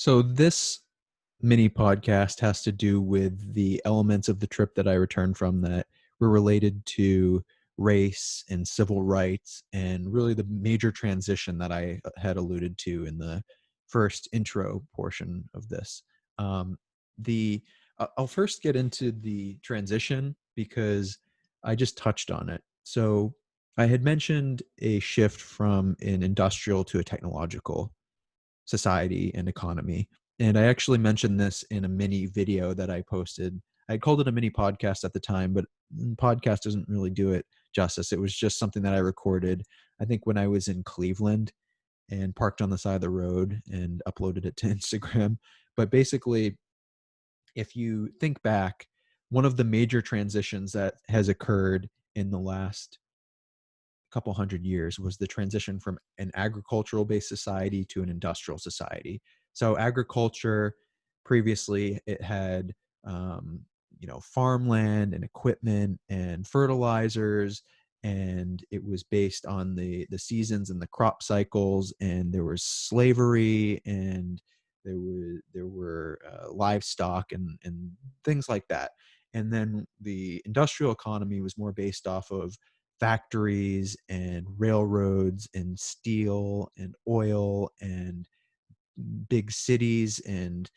So this mini podcast has to do with the elements of the trip that I returned from that were related to race and civil rights and really the major transition that I had alluded to in the first intro portion of this. Um, the I'll first get into the transition because I just touched on it. So I had mentioned a shift from an industrial to a technological society and economy. And I actually mentioned this in a mini video that I posted. I called it a mini podcast at the time, but podcast doesn't really do it justice. It was just something that I recorded, I think, when I was in Cleveland and parked on the side of the road and uploaded it to Instagram. But basically, if you think back, one of the major transitions that has occurred in the last couple hundred years was the transition from an agricultural based society to an industrial society. So agriculture, previously it had farmland and equipment and fertilizers, and it was based on the seasons and the crop cycles, and there was slavery, and there were livestock and things like that. And then the industrial economy was more based off of factories and railroads and steel and oil and big cities and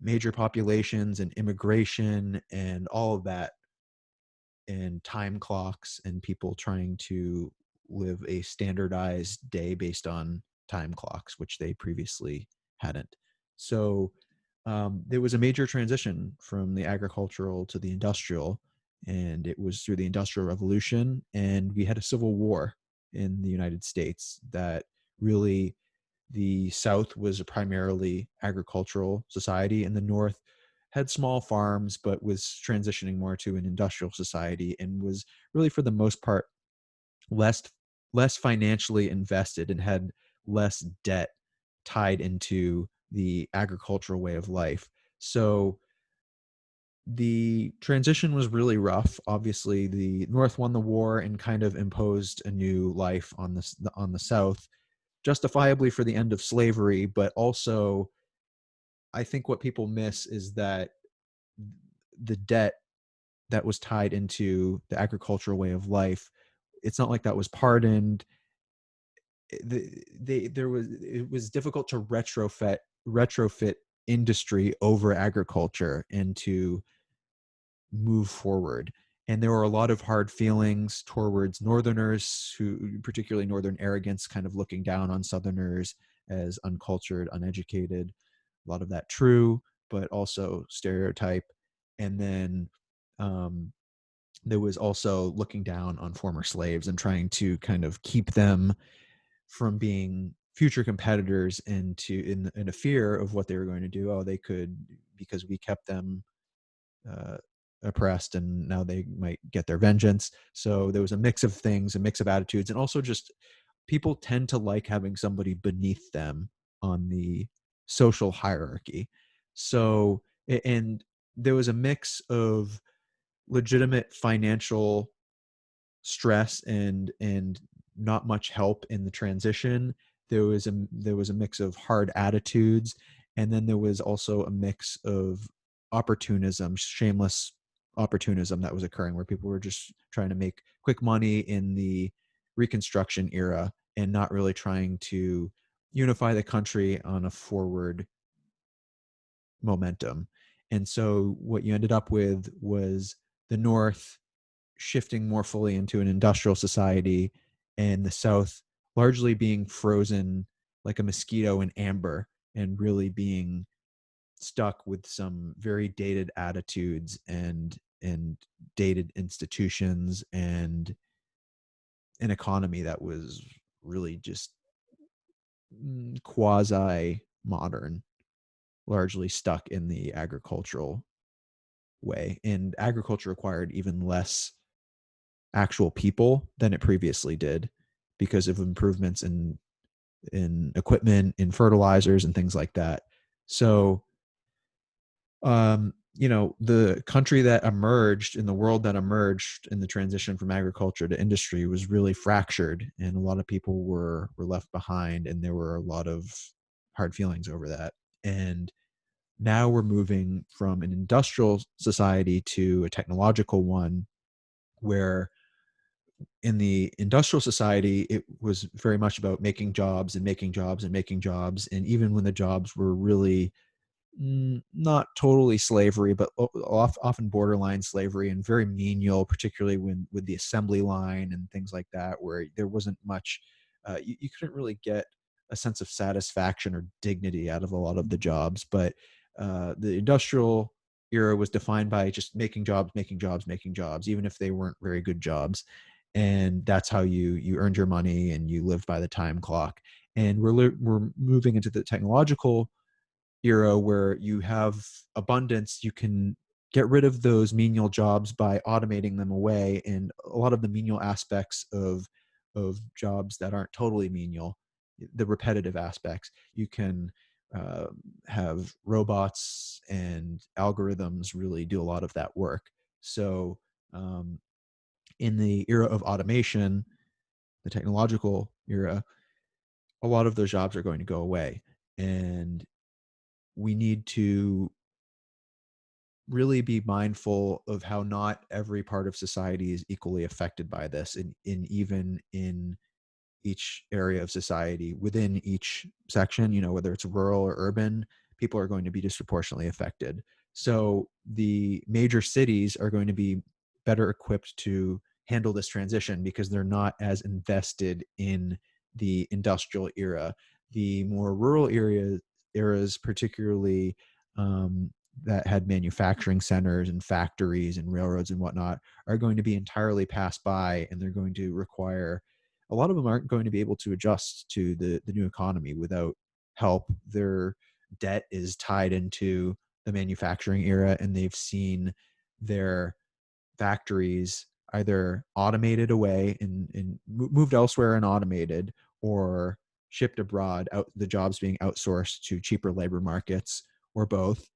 major populations and immigration and all of that, and time clocks and people trying to live a standardized day based on time clocks, which they previously hadn't. So there was a major transition from the agricultural to the industrial, and it was through the Industrial Revolution, and we had a civil war in the United States that really, the South was a primarily agricultural society, and the North had small farms, but was transitioning more to an industrial society and was really, for the most part, less less financially invested and had less debt tied into the agricultural way of life. So the transition was really rough. Obviously, the North won the war and kind of imposed a new life on the South, justifiably for the end of slavery, but also I think what people miss is that the debt that was tied into the agricultural way of life, it's not like that was pardoned. It was difficult to retrofit industry over agriculture and to move forward. And there were a lot of hard feelings towards Northerners, who, particularly Northern arrogance, kind of looking down on Southerners as uncultured, uneducated. A lot of that true, but also stereotype. And then um, there was also looking down on former slaves and trying to kind of keep them from being future competitors in a fear of what they were going to do. Oh, they could, because we kept them uh, oppressed, and now they might get their vengeance. So there was a mix of things, a mix of attitudes, and also just people tend to like having somebody beneath them on the social hierarchy. So, and there was a mix of legitimate financial stress and not much help in the transition. There was a mix of hard attitudes, and then there was also a mix of opportunism, shameless opportunism that was occurring, where people were just trying to make quick money in the Reconstruction era and not really trying to unify the country on a forward momentum. And so what you ended up with was the North shifting more fully into an industrial society, and the South largely being frozen like a mosquito in amber and really being stuck with some very dated attitudes and dated institutions and an economy that was really just quasi modern, largely stuck in the agricultural way. And agriculture required even less actual people than it previously did because of improvements in equipment, in fertilizers, and things like that. So, the country that emerged in the world that emerged in the transition from agriculture to industry was really fractured, and a lot of people were left behind, and there were a lot of hard feelings over that. And now we're moving from an industrial society to a technological one, where in the industrial society, it was very much about making jobs and making jobs and making jobs. And even when the jobs were really not totally slavery, but often borderline slavery and very menial, particularly when with the assembly line and things like that, where there wasn't much, you couldn't really get a sense of satisfaction or dignity out of a lot of the jobs. But the industrial era was defined by just making jobs, making jobs, making jobs, even if they weren't very good jobs. And that's how you earned your money and you lived by the time clock. And we're moving into the technological era where you have abundance. You can get rid of those menial jobs by automating them away, and a lot of the menial aspects of jobs that aren't totally menial, the repetitive aspects, you can uh, have robots and algorithms really do a lot of that work. So um, in the era of automation, the technological era, a lot of those jobs are going to go away, and we need to really be mindful of how not every part of society is equally affected by this, and even in each area of society within each section, whether it's rural or urban, people are going to be disproportionately affected. So the major cities are going to be better equipped to handle this transition because they're not as invested in the industrial era. The more rural eras, particularly that had manufacturing centers and factories and railroads and whatnot, are going to be entirely passed by, and they're going to require, a lot of them aren't going to be able to adjust to the new economy without help. Their debt is tied into the manufacturing era, and they've seen their factories either automated away and moved elsewhere and automated, or shipped abroad, out the jobs being outsourced to cheaper labor markets, or both.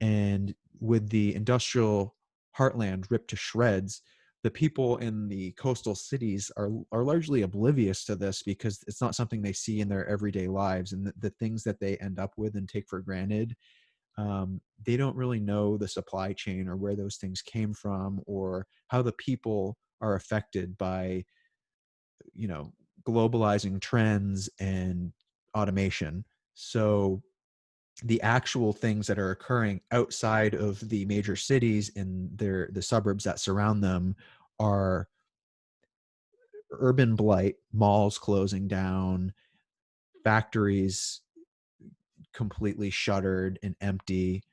And with the industrial heartland ripped to shreds, the people in the coastal cities are largely oblivious to this because it's not something they see in their everyday lives. And the things that they end up with and take for granted, they don't really know the supply chain or where those things came from, or how the people are affected by, you know, globalizing trends and automation. So the actual things that are occurring outside of the major cities and the suburbs that surround them are urban blight, malls closing down, factories completely shuttered and empty,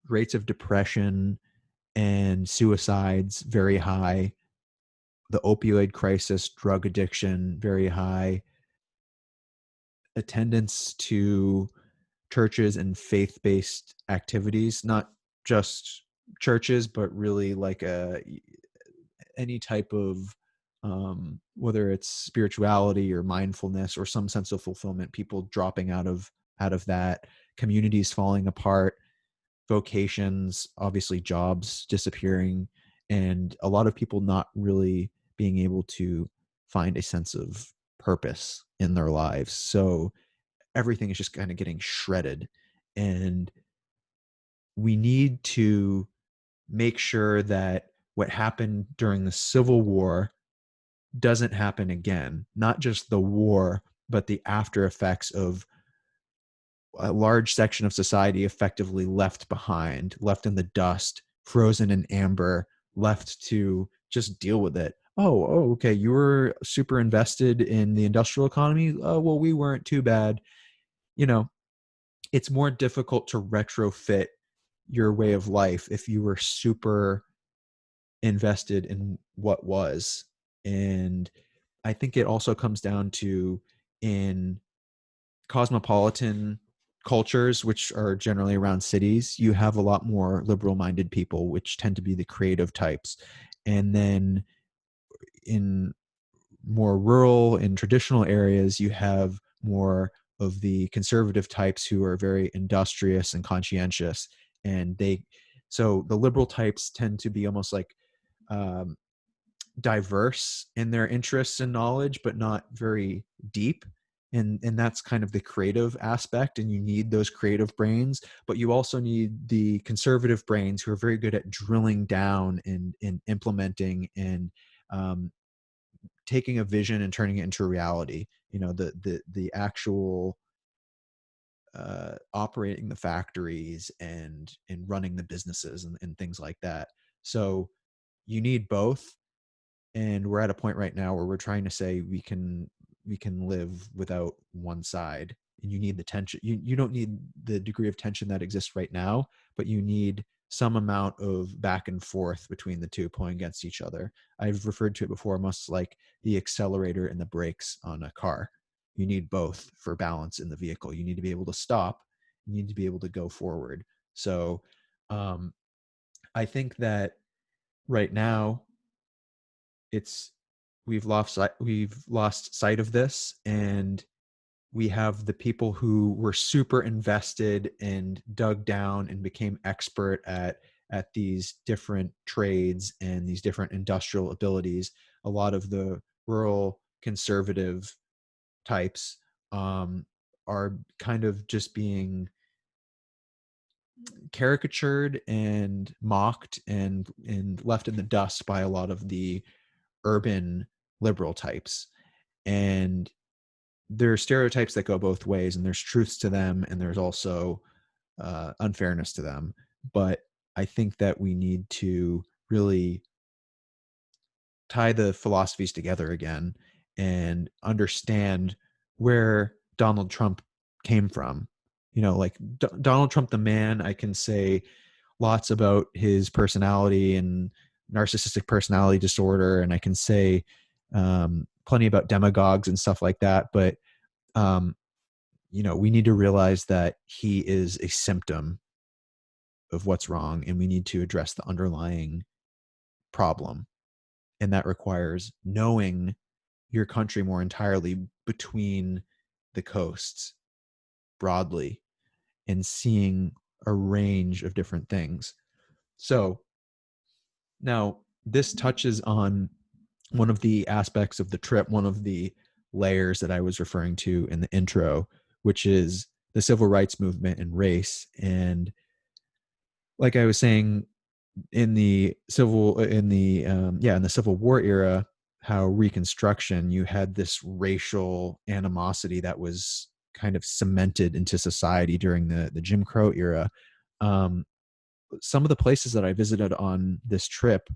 rates of depression and suicides very high, the opioid crisis, drug addiction very high, attendance to churches and faith-based activities, not just churches, but really like any type of whether it's spirituality or mindfulness or some sense of fulfillment, people dropping out of that, communities falling apart, vocations, obviously jobs disappearing, and a lot of people not really being able to find a sense of purpose in their lives. So everything is just kind of getting shredded. And we need to make sure that what happened during the Civil War doesn't happen again. Not just the war, but the after effects of a large section of society effectively left behind, left in the dust, frozen in amber, left to just deal with it. Oh, okay. You were super invested in the industrial economy. Oh, well, we weren't too bad. You know, it's more difficult to retrofit your way of life if you were super invested in what was. And I think it also comes down to, in cosmopolitan cultures, which are generally around cities, you have a lot more liberal minded people, which tend to be the creative types. And then in more rural and traditional areas, you have more of the conservative types who are very industrious and conscientious. And so the liberal types tend to be almost like um, diverse in their interests and knowledge, but not very deep. And that's kind of the creative aspect, and you need those creative brains, but you also need the conservative brains who are very good at drilling down and implementing and um, taking a vision and turning it into reality. The actual operating the factories and running the businesses and things like that. So you need both, and we're at a point right now where we're trying to say we can live without one side, and you need the tension. You don't need the degree of tension that exists right now, but you need some amount of back and forth between the two pulling against each other. I've referred to it before almost like the accelerator and the brakes on a car. You need both for balance in the vehicle. You need to be able to stop, you need to be able to go forward. So um, I think that right now it's we've lost sight of this, and we have the people who were super invested and dug down and became expert at these different trades and these different industrial abilities. A lot of the rural conservative types are kind of just being caricatured and mocked and left in the dust by a lot of the urban liberal types. And there are stereotypes that go both ways, and there's truths to them, and there's also unfairness to them. But I think that we need to really tie the philosophies together again and understand where Donald Trump came from. Like Donald Trump, the man, I can say lots about his personality and narcissistic personality disorder, and I can say plenty about demagogues and stuff like that. But um, we need to realize that he is a symptom of what's wrong, and we need to address the underlying problem. And that requires knowing your country more entirely between the coasts broadly and seeing a range of different things. So now this touches on one of the aspects of the trip, one of the layers that I was referring to in the intro, which is the civil rights movement and race. And like I was saying, in the Civil War era, how Reconstruction, you had this racial animosity that was kind of cemented into society during the Jim Crow era. Um, some of the places that I visited on this trip,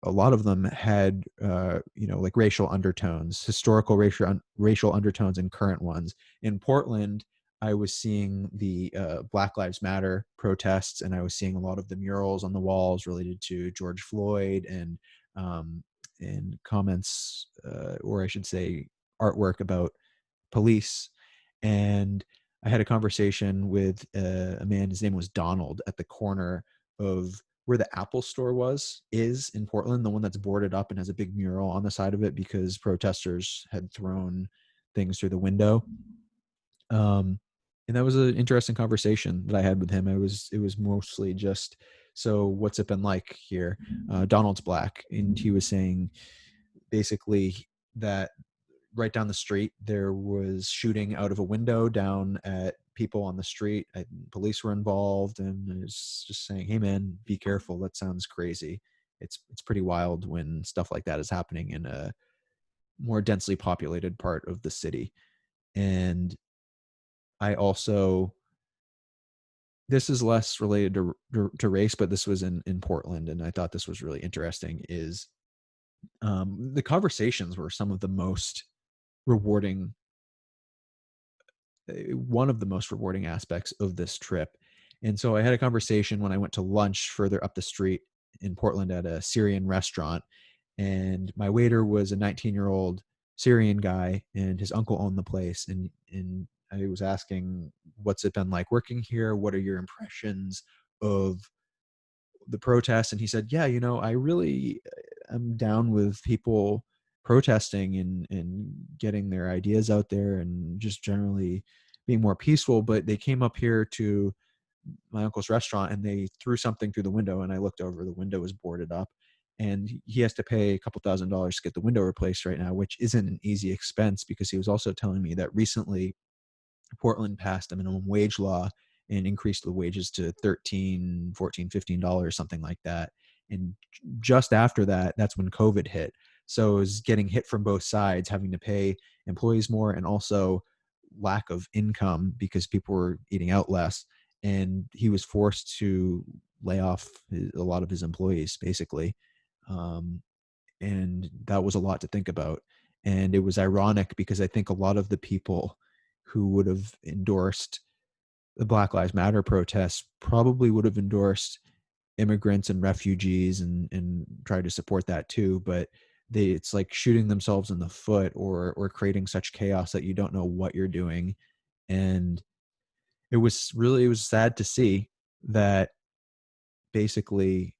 a lot of them had like racial undertones, historical racial undertones, and current ones. In Portland, I was seeing the Black Lives Matter protests, and I was seeing a lot of the murals on the walls related to George Floyd, um, and comments, or I should say artwork about police. And I had a conversation with a man. His name was Donald, at the corner of where the Apple store is in Portland, the one that's boarded up and has a big mural on the side of it because protesters had thrown things through the window. Um, and that was an interesting conversation that I had with him. It was mostly just, so what's it been like here? Donald's black, and he was saying basically that right down the street there was shooting out of a window down at people on the street. Police were involved, and it's just saying, hey man, be careful, that sounds crazy. It's pretty wild when stuff like that is happening in a more densely populated part of the city. And I also, this is less related to race, but this was in Portland, and I thought this was really interesting, is the conversations were some of the most rewarding, one of the most rewarding aspects of this trip. And so I had a conversation when I went to lunch further up the street in Portland at a Syrian restaurant. And my waiter was a 19-year-old Syrian guy, and his uncle owned the place. And I was asking, what's it been like working here? What are your impressions of the protests? And he said, yeah, I really am down with people protesting and getting their ideas out there and just generally being more peaceful. But they came up here to my uncle's restaurant and they threw something through the window, and I looked over, the window was boarded up. and he has to pay a couple $1,000s to get the window replaced right now, which isn't an easy expense, because he was also telling me that recently Portland passed a minimum wage law and increased the wages to 13, 14, $15, something like that. And just after that, that's when COVID hit. So it was getting hit from both sides, having to pay employees more, and also lack of income because people were eating out less. And he was forced to lay off a lot of his employees, basically. Um, and that was a lot to think about. And it was ironic because I think a lot of the people who would have endorsed the Black Lives Matter protests probably would have endorsed immigrants and refugees, and tried to support that too. But it's like shooting themselves in the foot, or creating such chaos that you don't know what you're doing. And it was sad to see that basically,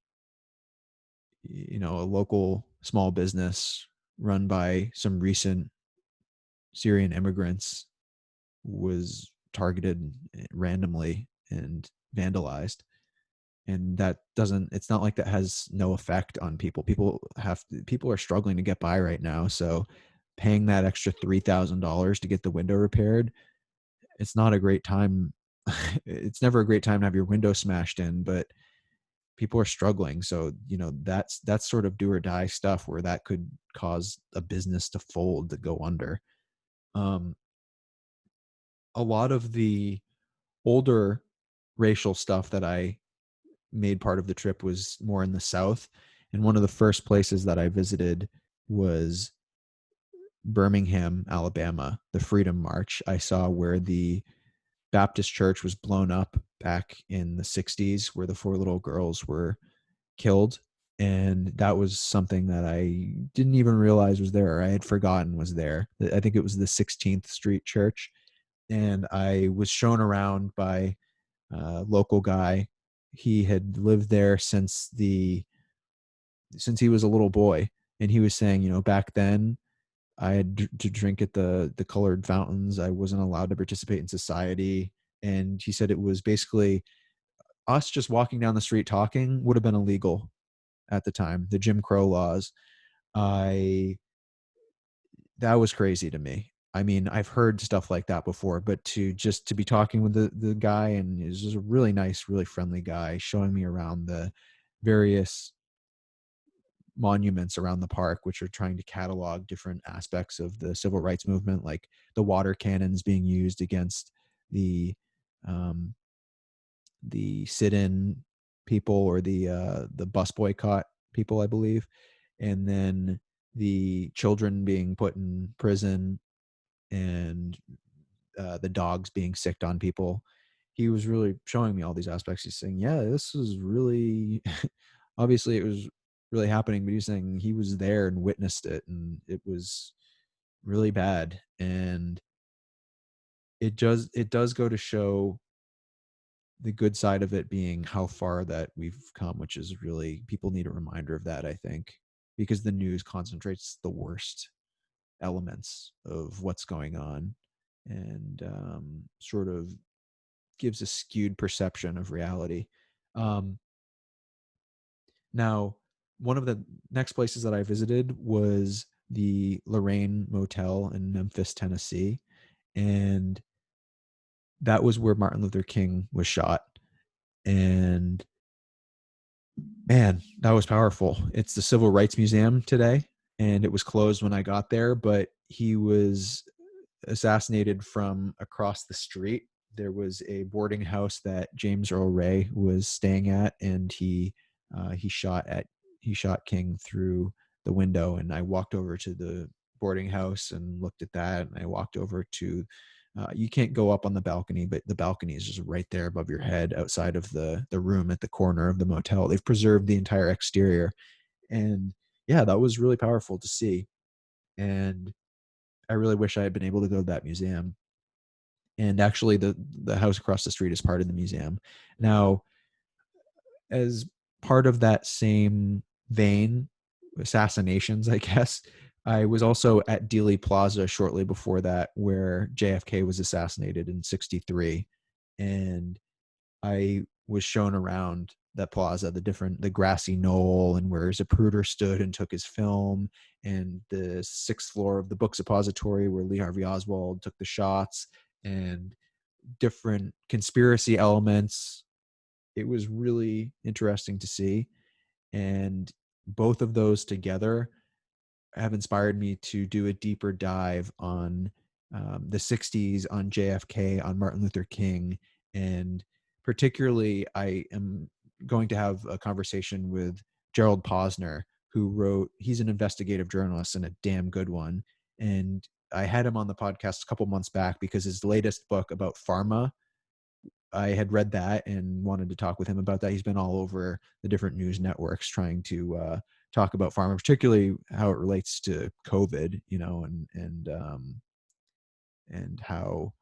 a local small business run by some recent Syrian immigrants was targeted randomly and vandalized. And it's not like that has no effect on people. People are struggling to get by right now. So paying that extra $3,000 to get the window repaired, it's not a great time. It's never a great time to have your window smashed in, but people are struggling. So, that's sort of do or die stuff where that could cause a business to fold, to go under. Um, a lot of the older racial stuff that I made part of the trip was more in the South. And one of the first places that I visited was Birmingham, Alabama, the Freedom March. I saw where the Baptist church was blown up back in the 60s, where the 4 little girls were killed. And that was something that I didn't even realize was there. I had forgotten was there. I think it was the 16th Street Church. And I was shown around by a local guy. He had lived there since he was a little boy. And he was saying, back then I had to drink at the colored fountains. I wasn't allowed to participate in society. And he said it was basically us just walking down the street talking would have been illegal at the time, the Jim Crow laws. I That was crazy to me. I mean, I've heard stuff like that before, but to be talking with the guy, and he's just a really nice, really friendly guy, showing me around the various monuments around the park, which are trying to catalog different aspects of the civil rights movement, like the water cannons being used against um, the sit-in people, or the bus boycott people, I believe, and then the children being put in prison, and the dogs being sicked on people. He was really showing me all these aspects. He's saying, "Yeah, this is really obviously it was really happening," but he's saying he was there and witnessed it, and it was really bad. And it does go to show the good side of it being how far that we've come, which is really, people need a reminder of that, I think, because the news concentrates the worst elements of what's going on, and sort of gives a skewed perception of reality. Um, Now, one of the next places that I visited was the Lorraine Motel in Memphis, Tennessee. And that was where Martin Luther King was shot. And man, that was powerful. It's the Civil Rights Museum today, and it was closed when I got there, but he was assassinated from across the street. There was a boarding house that James Earl Ray was staying at, and he shot King through the window. And I walked over to the boarding house and looked at that, and I walked over to you can't go up on the balcony, but the balcony is just right there above your head outside of the room at the corner of the motel. They've preserved the entire exterior. And yeah, that was really powerful to see. And I really wish I had been able to go to that museum. And actually, the house across the street is part of the museum. Now, as part of that same vein, assassinations, I guess, I was also at Dealey Plaza shortly before that, where JFK was assassinated in 63. And I was shown around plaza, the grassy knoll, and where Zapruder stood and took his film, and the sixth floor of the book suppository where Lee Harvey Oswald took the shots, and different conspiracy elements. It was really interesting to see. And both of those together have inspired me to do a deeper dive on the 60s, on JFK, on Martin Luther King. And particularly, I am going to have a conversation with Gerald Posner, he's an investigative journalist and a damn good one. And I had him on the podcast a couple months back because his latest book about pharma, I had read that and wanted to talk with him about that. He's been all over the different news networks trying to talk about pharma, particularly how it relates to COVID, and how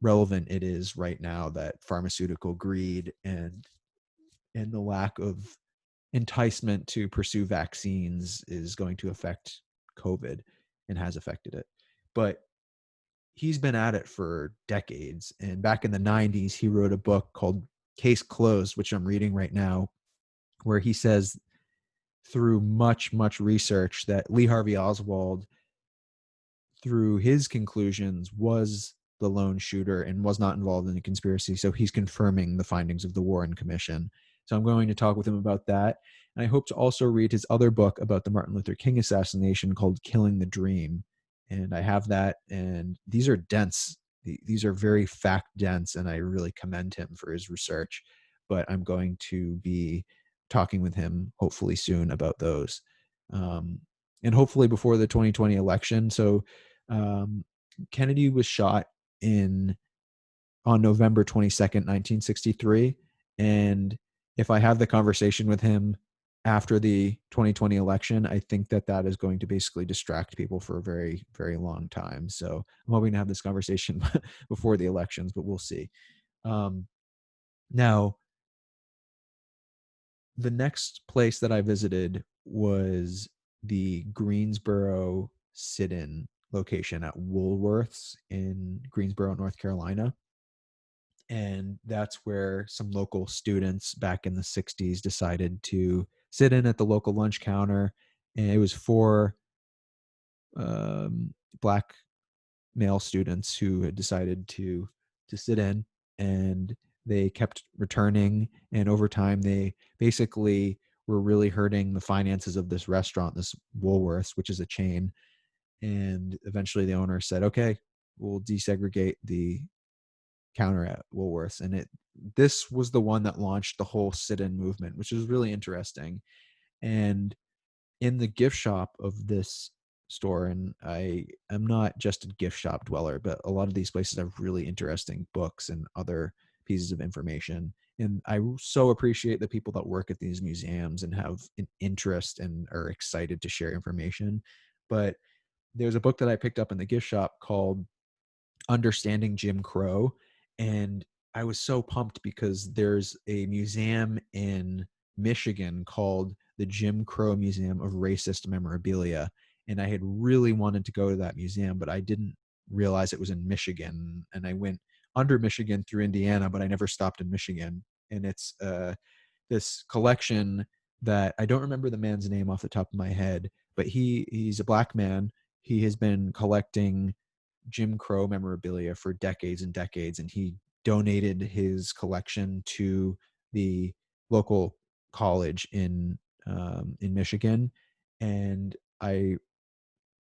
relevant it is right now that pharmaceutical greed and the lack of enticement to pursue vaccines is going to affect COVID and has affected it. But he's been at it for decades. And back in the 90s, he wrote a book called Case Closed, which I'm reading right now, where he says through much, much research that Lee Harvey Oswald, through his conclusions, was the lone shooter and was not involved in the conspiracy. So he's confirming the findings of the Warren Commission. So I'm going to talk with him about that. And I hope to also read his other book about the Martin Luther King assassination called Killing the Dream. And I have that. And these are dense. These are very fact dense. And I really commend him for his research. But I'm going to be talking with him hopefully soon about those. And hopefully before the 2020 election. So Kennedy was shot on November 22nd, 1963. And if I have the conversation with him after the 2020 election, I think that is going to basically distract people for a very, very long time. So I'm hoping to have this conversation before the elections, but we'll see. Now, the next place that I visited was the Greensboro Sit In location at Woolworths in Greensboro, North Carolina. And that's where some local students back in the 60s decided to sit in at the local lunch counter. And it was for Black male students who had decided to sit in, and they kept returning. And over time, they basically were really hurting the finances of this restaurant, this Woolworths, which is a chain. And eventually the owner said, okay, we'll desegregate the counter at Woolworths. And this was the one that launched the whole sit-in movement, which is really interesting. And in the gift shop of this store, and I am not just a gift shop dweller, but a lot of these places have really interesting books and other pieces of information. And I so appreciate the people that work at these museums and have an interest and are excited to share information. But there's a book that I picked up in the gift shop called Understanding Jim Crow. And I was so pumped because there's a museum in Michigan called the Jim Crow Museum of Racist Memorabilia. And I had really wanted to go to that museum, but I didn't realize it was in Michigan. And I went under Michigan through Indiana, but I never stopped in Michigan. And it's this collection that I don't remember the man's name off the top of my head, but he's a Black man. He has been collecting Jim Crow memorabilia for decades and decades, and he donated his collection to the local college in Michigan. And I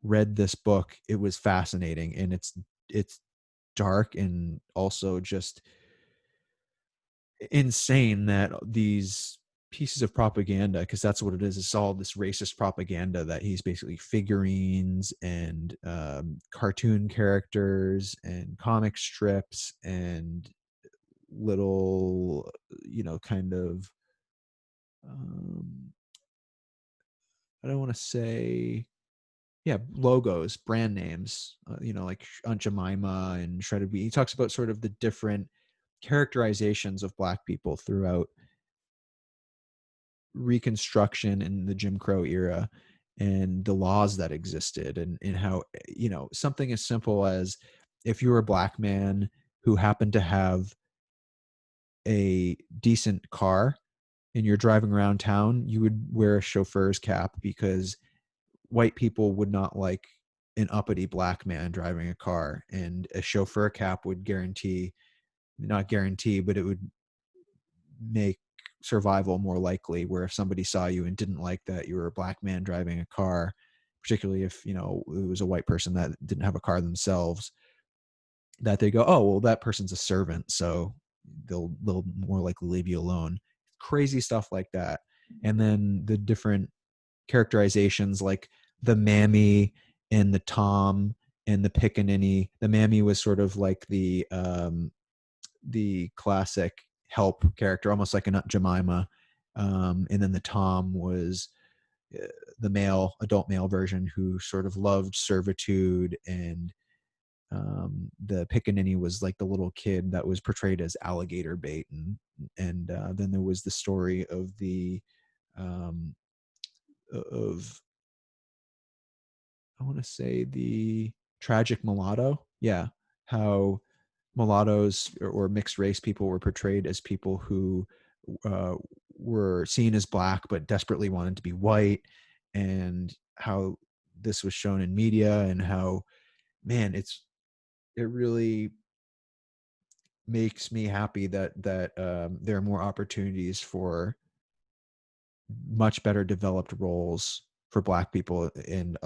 read this book. It was fascinating, and it's dark and also just insane that these pieces of propaganda, because that's what it is, it's all this racist propaganda, that he's basically figurines and cartoon characters and comic strips and little kind of I don't want to say, yeah, logos, brand names, like Aunt Jemima and Shredded Wheat. He talks about sort of the different characterizations of Black people throughout Reconstruction in the Jim Crow era and the laws that existed, and how, something as simple as if you were a Black man who happened to have a decent car, and you're driving around town, you would wear a chauffeur's cap because white people would not like an uppity black man driving a car, and a chauffeur cap would guarantee, not guarantee, but it would make survival more likely, where if somebody saw you and didn't like that you were a black man driving a car, particularly if it was a white person that didn't have a car themselves, that they go, oh well, that person's a servant, so they'll more likely leave you alone. Crazy stuff like that. And then the different characterizations, like the mammy and the tom and the pickaninny. The mammy was sort of like the classic help character, almost like an Aunt Jemima. And then the tom was the adult male version who sort of loved servitude, and the pickaninny was like the little kid that was portrayed as alligator bait. And then there was the story of the um, of I want to say the tragic mulatto. Yeah, how mulattoes or mixed race people were portrayed as people who uh, were seen as black but desperately wanted to be white, and how this was shown in media, and how, man, it really makes me happy that there are more opportunities for much better developed roles for black people and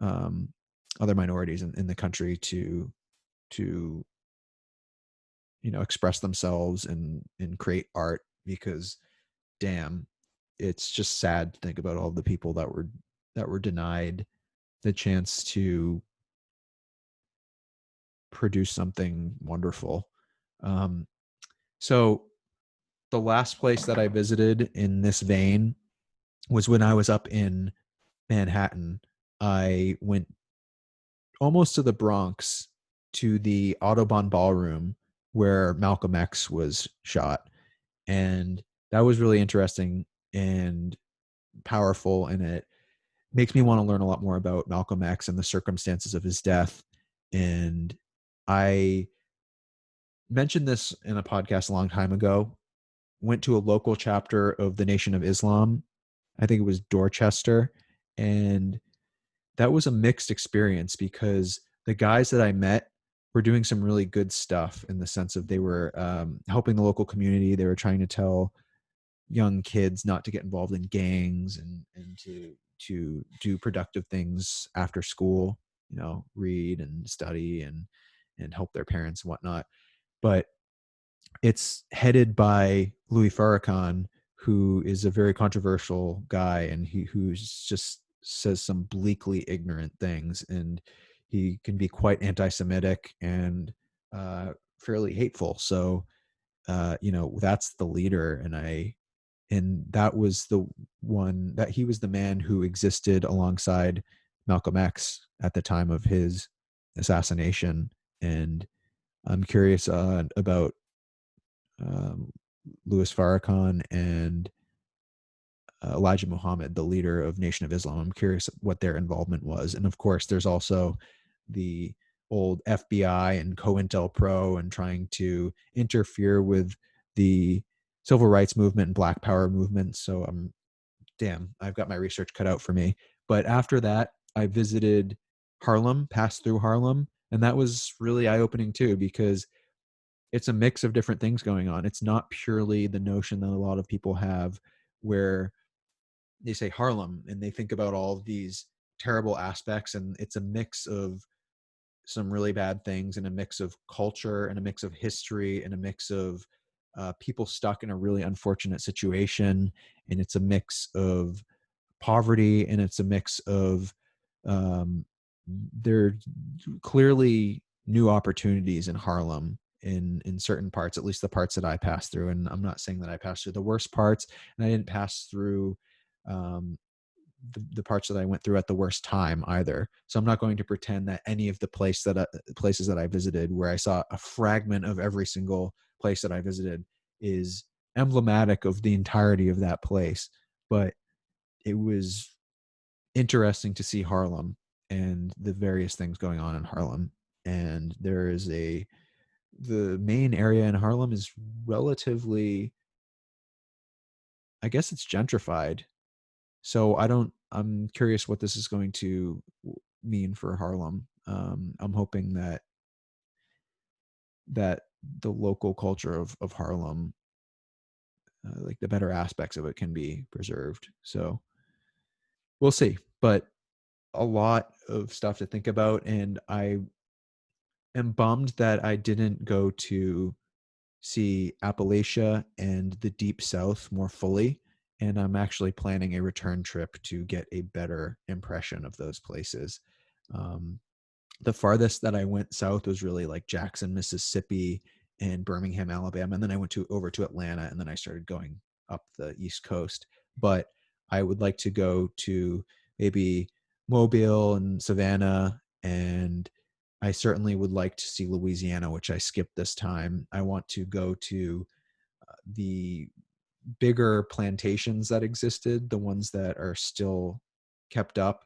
um, other minorities in the country to express themselves and create art, because damn, it's just sad to think about all the people that were denied the chance to produce something wonderful. um, so the last place that I visited in this vein was when I was up in Manhattan. I went almost to the Bronx, to the Audubon Ballroom where Malcolm X was shot. And that was really interesting and powerful. And it makes me want to learn a lot more about Malcolm X and the circumstances of his death. And I mentioned this in a podcast a long time ago. Went to a local chapter of the Nation of Islam. I think it was Dorchester. And that was a mixed experience, because the guys that I met were doing some really good stuff, in the sense of they were helping the local community. They were trying to tell young kids not to get involved in gangs, and to do productive things after school, read and study and help their parents and whatnot. But it's headed by Louis Farrakhan, who is a very controversial guy, and who's just says some bleakly ignorant things, and he can be quite anti-Semitic and fairly hateful. So that's the leader, and that was the one that he was the man who existed alongside Malcolm X at the time of his assassination. And I'm curious about um, Louis Farrakhan and Elijah Muhammad, the leader of Nation of Islam. I'm curious what their involvement was. And of course, there's also the old FBI and COINTELPRO, and trying to interfere with the civil rights movement and Black Power movement. So I've got my research cut out for me. But after that, I visited Harlem, passed through Harlem, and that was really eye-opening too, because it's a mix of different things going on. It's not purely the notion that a lot of people have, where they say Harlem and they think about all of these terrible aspects, and it's a mix of some really bad things, and a mix of culture, and a mix of history, and a mix of people stuck in a really unfortunate situation, and it's a mix of poverty, and it's a mix of um, there are clearly new opportunities in Harlem in certain parts, at least the parts that I passed through. And I'm not saying that I passed through the worst parts, and I didn't pass through um, the parts that I went through at the worst time either. So I'm not going to pretend that any of the places that I visited, where I saw a fragment of every single place that I visited, is emblematic of the entirety of that place. But it was interesting to see Harlem and the various things going on in Harlem. And the main area in Harlem is relatively I guess it's gentrified. So I'm curious what this is going to mean for Harlem. I'm hoping that the local culture of Harlem, like the better aspects of it, can be preserved. So we'll see. But a lot of stuff to think about, and I am bummed that I didn't go to see Appalachia and the Deep South more fully. And I'm actually planning a return trip to get a better impression of those places. Um, the farthest that I went south was really like Jackson, Mississippi, and Birmingham, Alabama, and then I went to over to Atlanta, and then I started going up the East Coast. But I would like to go to maybe Mobile and Savannah, and I certainly would like to see Louisiana, which I skipped this time. I want to go to the bigger plantations that existed, the ones that are still kept up,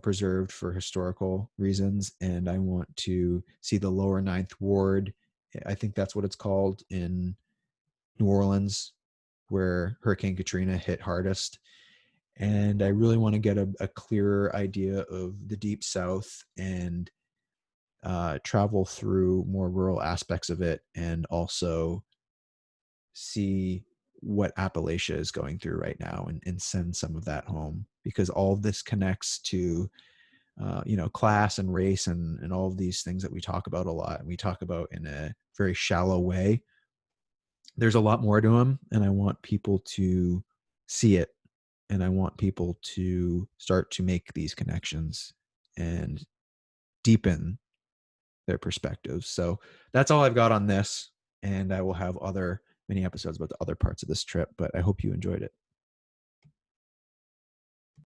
preserved for historical reasons. And I want to see the lower Ninth Ward. I think that's what it's called in New Orleans, where Hurricane Katrina hit hardest. And I really want to get a clearer idea of the Deep South and travel through more rural aspects of it, and also see what Appalachia is going through right now, and send some of that home, because all of this connects to class and race, and all of these things that we talk about a lot, and we talk about in a very shallow way. There's a lot more to them, and I want people to see it, and I want people to start to make these connections and deepen their perspectives. So that's all I've got on this, and I will have other many episodes about the other parts of this trip, but I hope you enjoyed it.